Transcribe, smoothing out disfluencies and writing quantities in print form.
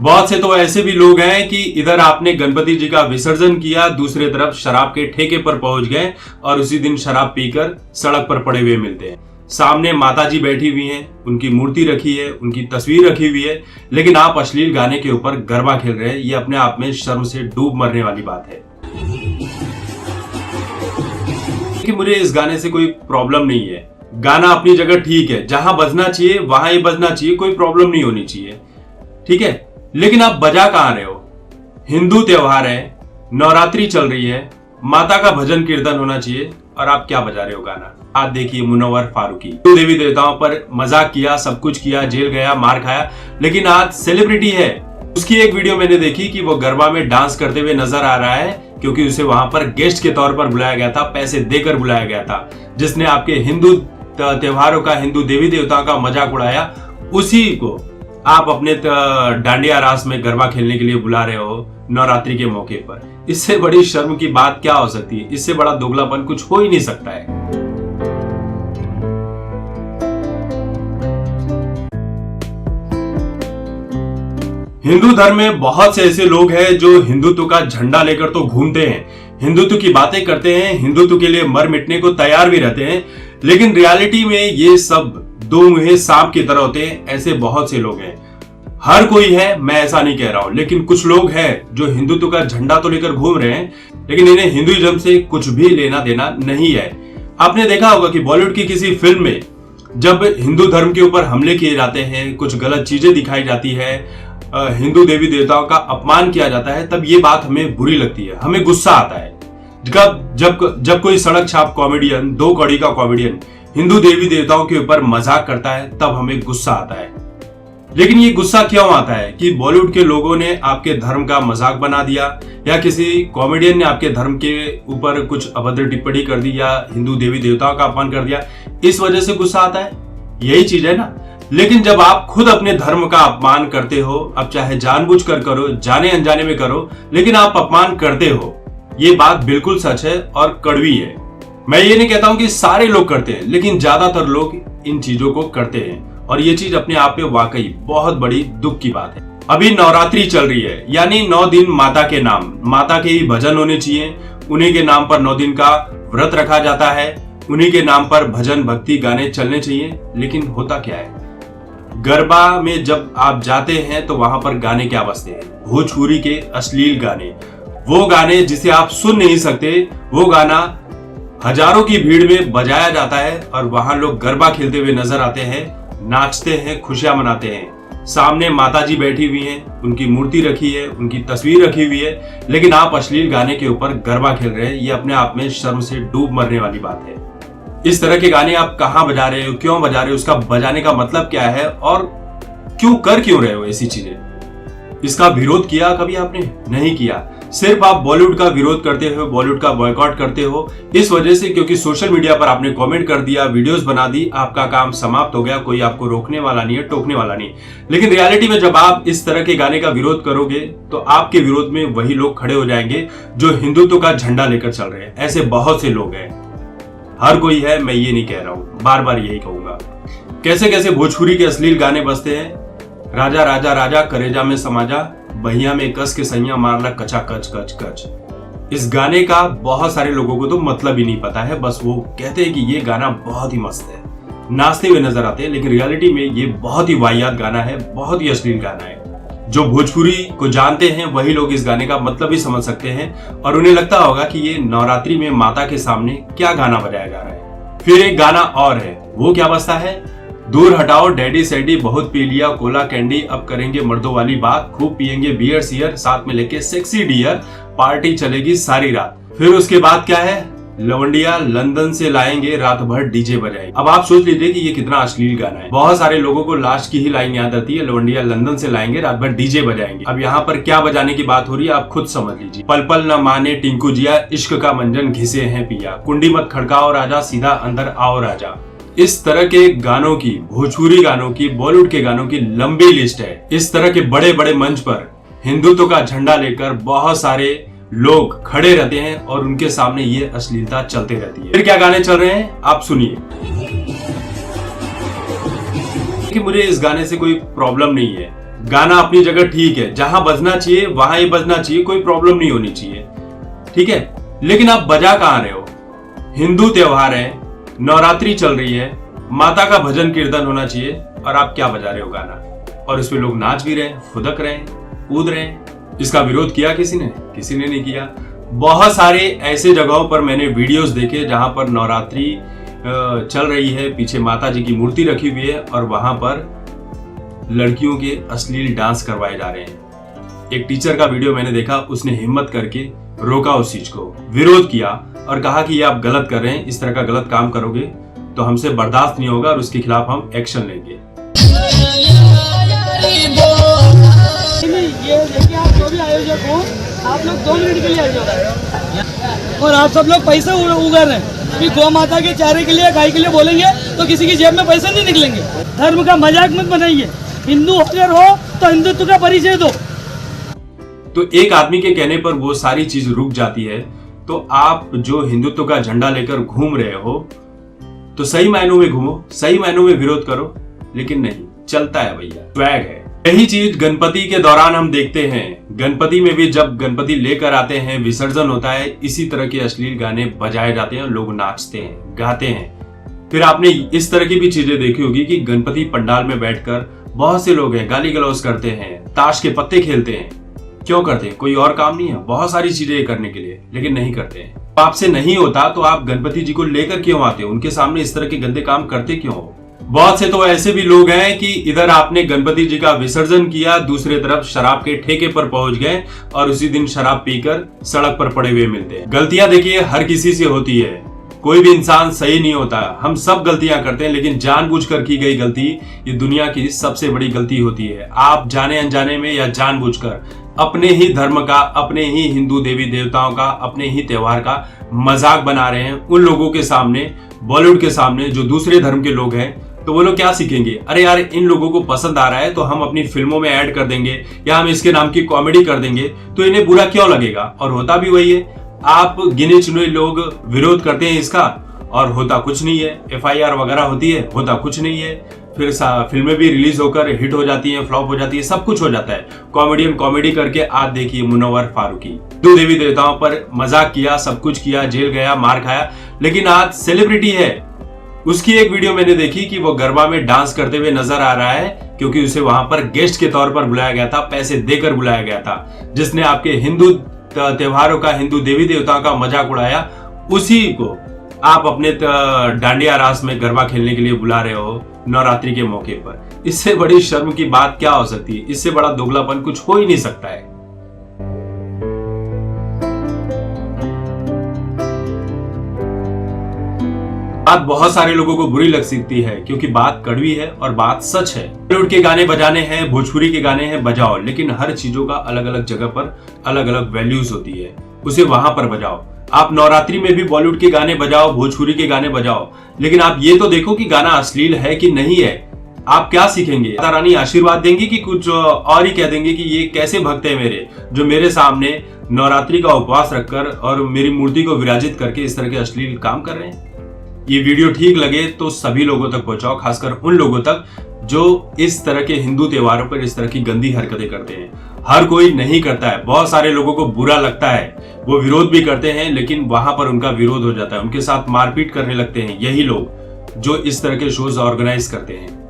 बहुत से तो ऐसे भी लोग हैं कि इधर आपने गणपति जी का विसर्जन किया, दूसरी तरफ शराब के ठेके पर पहुंच गए और उसी दिन शराब पीकर सड़क पर पड़े हुए मिलते हैं। सामने माता जी बैठी हुई हैं, उनकी मूर्ति रखी है, उनकी तस्वीर रखी हुई है, लेकिन आप अश्लील गाने के ऊपर गरबा खेल रहे हैं। ये अपने आप में शर्म से डूब मरने वाली बात है। कि मुझे इस गाने से कोई प्रॉब्लम नहीं है, गाना अपनी जगह ठीक है, जहां बजना चाहिए वहां ही बजना चाहिए, कोई प्रॉब्लम नहीं होनी चाहिए, ठीक है। लेकिन आप बजा कहां रहे हो? हिंदू त्योहार है, नवरात्रि चल रही है, माता का भजन कीर्तन होना चाहिए और आप क्या बजा रहे हो गाना? आज देखिए मुनव्वर फारूकी देवी देवताओं पर मजाक किया, सब कुछ किया, जेल गया, मार खाया, लेकिन आज सेलिब्रिटी है। उसकी एक वीडियो मैंने देखी कि वो गरबा में डांस करते हुए नजर आ रहा है, क्योंकि उसे वहां पर गेस्ट के तौर पर बुलाया गया था, पैसे देकर बुलाया गया था। जिसने आपके हिंदू त्योहारों का, हिंदू देवी देवताओं का मजाक उड़ाया, उसी को आप अपने डांडिया रास में गरबा खेलने के लिए बुला रहे हो नवरात्रि के मौके पर। इससे बड़ी शर्म की बात क्या हो सकती है? इससे बड़ा दोगलापन कुछ हो ही नहीं सकता है। हिंदू धर्म में बहुत से ऐसे लोग हैं जो हिंदुत्व का झंडा लेकर तो घूमते हैं, हिंदुत्व की बातें करते हैं, हिंदुत्व के लिए मर मिटने को तैयार भी रहते हैं, लेकिन रियलिटी में ये सब दो मुहे सांप की तरह होते हैं। ऐसे बहुत से लोग हैं, हर कोई है, मैं ऐसा नहीं कह रहा हूं, लेकिन कुछ लोग हैं जो हिंदुत्व का झंडा तो लेकर घूम रहे हैं, लेकिन इन्हें हिंदुइज्म से कुछ भी लेना देना नहीं है। आपने देखा होगा कि बॉलीवुड की किसी फिल्म में जब हिंदू धर्म के ऊपर हमले किए जाते हैं, कुछ गलत चीजें दिखाई जाती है, हिंदू देवी देवताओं का अपमान किया जाता है, तब ये बात हमें बुरी लगती है, हमें गुस्सा आता है। जब कोई सड़क छाप कॉमेडियन, दो कौड़ी का कॉमेडियन हिंदू देवी देवताओं के ऊपर मजाक करता है, तब हमें गुस्सा आता है। लेकिन ये गुस्सा क्यों आता है? कि बॉलीवुड के लोगों ने आपके धर्म का मजाक बना दिया, या किसी कॉमेडियन ने आपके धर्म के ऊपर कुछ अभद्र टिप्पणी कर दी, या हिंदू देवी देवताओं का अपमान कर दिया, इस वजह से गुस्सा आता है। यही चीज है ना। लेकिन जब आप खुद अपने धर्म का अपमान करते हो, अब चाहे जानबूझकर करो, जाने अनजाने में करो, लेकिन आप अपमान करते हो, ये बात बिल्कुल सच है और कड़वी है। मैं ये नहीं कहता हूं कि सारे लोग करते हैं, लेकिन ज्यादातर लोग इन चीजों को करते हैं, और ये चीज अपने आप में वाकई बहुत बड़ी दुख की बात है। अभी नवरात्रि चल रही है, यानी 9 दिन माता के नाम, माता के ही भजन होने चाहिए, उन्हीं के नाम पर 9 दिन का व्रत रखा जाता है, उन्हीं के नाम पर भजन भक्ति गाने चलने चाहिए। लेकिन होता क्या है, गरबा में जब आप जाते हैं तो वहां पर गाने क्या बजते हैं? भोजपुरी के अश्लील गाने, वो गाने जिसे आप सुन नहीं सकते, वो गाना हजारों की भीड़ में बजाया जाता है और वहां लोग गरबा खेलते हुए नजर आते हैं, नाचते हैं, खुशियां मनाते हैं। सामने माता जी बैठी हुई हैं, उनकी मूर्ति रखी है, उनकी तस्वीर रखी हुई है, लेकिन आप अश्लील गाने के ऊपर गरबा खेल रहे हैं। ये अपने आप में शर्म से डूब मरने वाली बात है। इस तरह के गाने आप कहां बजा रहे हो, क्यों बजा रहे हो, उसका बजाने का मतलब क्या है, और क्यों रहे हो ऐसी चीजें? इसका विरोध किया कभी आपने? नहीं किया। सिर्फ आप बॉलीवुड का विरोध करते हो, बॉलीवुड का बॉयकॉट करते हो, इस वजह से क्योंकि सोशल मीडिया पर आपने कमेंट कर दिया, वीडियोस बना दी, आपका काम समाप्त हो गया, कोई आपको रोकने वाला नहीं है, टोकने वाला नहीं। लेकिन रियलिटी में जब आप इस तरह के गाने का विरोध करोगे तो आपके विरोध में वही लोग खड़े हो जाएंगे जो हिंदुत्व का झंडा लेकर चल रहे हैं। ऐसे बहुत से लोग हैं, हर कोई है, मैं ये नहीं कह रहा हूं, बार बार यही कहूंगा। कैसे कैसे भोजपुरी के अश्लील गाने बजते हैं, राजा राजा राजा करेजा में समाजा, बहिया में कस के सैया मारला कचा कच कच कच। इस गाने का बहुत सारे लोगों को तो मतलब ही नहीं पता है, बस वो कहते हैं कि ये गाना बहुत ही मस्त है, नाचते हुए नजर आते हैं, लेकिन रियलिटी में ये बहुत ही वाहियात गाना है, बहुत ही अश्लील गाना है। जो भोजपुरी को जानते हैं वही लोग इस गाने का मतलब ही समझ सकते हैं, और उन्हें लगता होगा कि ये नवरात्रि में माता के सामने क्या गाना बजाया जा रहा है। फिर एक गाना और है, वो क्या बजता है? दूर हटाओ डैडी सैडी, बहुत पी लिया कोला कैंडी, अब करेंगे मर्दों वाली बात, खूब पियेंगे बियर सियर, साथ में लेके सेक्सी डियर, पार्टी चलेगी सारी रात। फिर उसके बाद क्या है? लवंडिया लंदन से लाएंगे, रात भर डीजे बजाएंगे। अब आप सोच लीजिए कि ये कितना अश्लील गाना है। बहुत सारे लोगों को लास्ट की ही लाइन याद आती है, लवंडिया लंदन से लाएंगे, रात भर डीजे बजाएंगे। अब यहाँ पर क्या बजाने की बात हो रही है आप खुद समझ लीजिए। पल पल न माने टिंकू जिया, इश्क का मंजन घिसे हैं पिया, कुंडी मत खड़काओ राजा, सीधा अंदर आओ राजा। इस तरह के गानों की, भोजपुरी गानों की, बॉलीवुड के गानों की लंबी लिस्ट है। इस तरह के बड़े बड़े मंच पर हिंदुत्व का झंडा लेकर बहुत सारे लोग खड़े रहते हैं और उनके सामने ये अश्लीलता चलते रहती है। फिर क्या गाने चल रहे हैं आप सुनिए। कि मुझे इस गाने से कोई प्रॉब्लम नहीं है, गाना अपनी जगह ठीक है, जहां बजना चाहिए वहां ही बजना चाहिए, कोई प्रॉब्लम नहीं होनी चाहिए, ठीक है। लेकिन आप बजा कहां रहे हो? हिंदू त्योहार है, नवरात्रि चल रही है, माता का भजन कीर्तन होना चाहिए, और आप क्या बजा रहे हो गाना? और इसमें लोग नाच भी रहे हैं, फुदक रहे हैं, कूद रहे हैं। इसका विरोध किया किसी ने? किसी ने नहीं किया। बहुत सारे ऐसे जगहों पर मैंने वीडियोस देखे जहां पर नवरात्रि चल रही है, पीछे माता जी की मूर्ति रखी हुई है और वहां पर लड़कियों के अश्लील डांस करवाए जा रहे हैं। एक टीचर का वीडियो मैंने देखा, उसने हिम्मत करके रोका उस चीज को, विरोध किया और कहा कि ये आप गलत कर रहे हैं, इस तरह का गलत काम करोगे तो हमसे बर्दाश्त नहीं होगा और उसके खिलाफ हम एक्शन लेंगे। ये देखिए, आप जो भी आयोजक हो, आप लोग 2 मिनट के लिए आ जाओ और आप सब लोग पैसे उगा रहे हैं कि गौ माता के चारे के लिए, गाय के लिए बोलेंगे तो किसी की जेब में पैसे नहीं निकलेंगे। धर्म का मजाक मत बनाइए। हिंदू अगर हो तो हिंदुत्व का परिचय दो। तो एक आदमी के कहने पर वो सारी चीज रुक जाती है। तो आप जो हिंदुत्व का झंडा लेकर घूम रहे हो तो सही मायनों में घूमो, सही मायनों में विरोध करो, लेकिन नहीं चलता है भैया, स्वैग है। यही चीज गणपति के दौरान हम देखते हैं। गणपति में भी जब गणपति लेकर आते हैं, विसर्जन होता है, इसी तरह के अश्लील गाने बजाए जाते हैं, लोग नाचते हैं, गाते हैं। फिर आपने इस तरह की भी चीजें देखी होगी कि गणपति पंडाल में बैठकर बहुत से लोग हैं गाली गलौज करते हैं, ताश के पत्ते खेलते हैं। क्यों करते हैं? कोई और काम नहीं है? बहुत सारी चीजें करने के लिए, लेकिन नहीं करते हैं। आपसे नहीं होता तो आप गणपति जी को लेकर क्यों आते हो? उनके सामने इस तरह के गंदे काम करते क्यों हो? बहुत से तो ऐसे भी लोग हैं कि इधर आपने गणपति जी का विसर्जन किया, दूसरी तरफ शराब के ठेके पर पहुंच गए और उसी दिन शराब पीकर सड़क पर पड़े हुए मिलते हैं। गलतियां देखिए हर किसी से होती है, कोई भी इंसान सही नहीं होता, हम सब गलतियां करते हैं, लेकिन जानबूझकर की गई गलती ये दुनिया की सबसे बड़ी गलती होती है। आप जाने अनजाने में या जानबूझकर अपने ही धर्म का, अपने ही हिंदू देवी देवताओं का, अपने ही त्योहार का मजाक बना रहे हैं उन लोगों के सामने, बॉलीवुड के सामने, जो दूसरे धर्म के लोग हैं। तो वो लोग क्या सीखेंगे? अरे यार, इन लोगों को पसंद आ रहा है तो हम अपनी फिल्मों में ऐड कर देंगे या हम इसके नाम की कॉमेडी कर देंगे, तो इन्हें बुरा क्यों लगेगा? और होता भी वही है। आप गिने चुने लोग विरोध करते हैं इसका और होता कुछ नहीं है। FIR वगैरह होती है, होता कुछ नहीं है। फिर फिल्में भी रिलीज होकर हिट हो जाती हैं, फ्लॉप हो जाती है, सब कुछ हो जाता है। कॉमेडियन कॉमेडी करके आज देखिए मुनव्वर फारूकी, हिंदू देवी देवताओं पर मजाक किया, सब कुछ किया, जेल गया, मार खाया, लेकिन आज सेलिब्रिटी है। उसकी एक वीडियो मैंने देखी कि वो गरबा में डांस करते हुए नजर आ रहा है क्योंकि उसे वहां पर गेस्ट के तौर पर बुलाया गया था, पैसे देकर बुलाया गया था। जिसने आपके हिंदू त्योहारों का, हिंदू देवी देवताओं का मजाक उड़ाया, उसी को आप अपने डांडिया रास में गरबा खेलने के लिए बुला रहे हो नवरात्रि के मौके पर। इससे बड़ी शर्म की बात क्या हो सकती है? इससे बड़ा दोगलापन कुछ हो ही नहीं सकता है। बात बहुत सारे लोगों को बुरी लग सकती है क्योंकि बात कड़वी है और बात सच है। बॉलीवुड के गाने बजाने हैं, भोजपुरी के गाने हैं, बजाओ, लेकिन हर चीजों का अलग अलग जगह पर अलग अलग वैल्यूज होती है, उसे वहां पर बजाओ। आप नवरात्रि में भी बॉलीवुड के गाने बजाओ, भोजपुरी के गाने बजाओ, लेकिन आप ये तो देखो कि गाना अश्लील है कि नहीं है। आप क्या सीखेंगे? माता रानी आशीर्वाद देंगी कि कुछ और ही कह देंगे कि ये कैसे भक्त है मेरे, जो मेरे सामने नवरात्रि का उपवास रखकर और मेरी मूर्ति को विराजित करके इस तरह के अश्लील काम कर रहे हैं। ये वीडियो ठीक लगे तो सभी लोगों तक पहुंचाओ, खासकर उन लोगों तक जो इस तरह के हिंदू त्योहारों पर इस तरह की गंदी हरकतें करते हैं। हर कोई नहीं करता है, बहुत सारे लोगों को बुरा लगता है, वो विरोध भी करते हैं, लेकिन वहां पर उनका विरोध हो जाता है, उनके साथ मारपीट करने लगते हैं यही लोग जो इस तरह के शोज ऑर्गेनाइज करते हैं।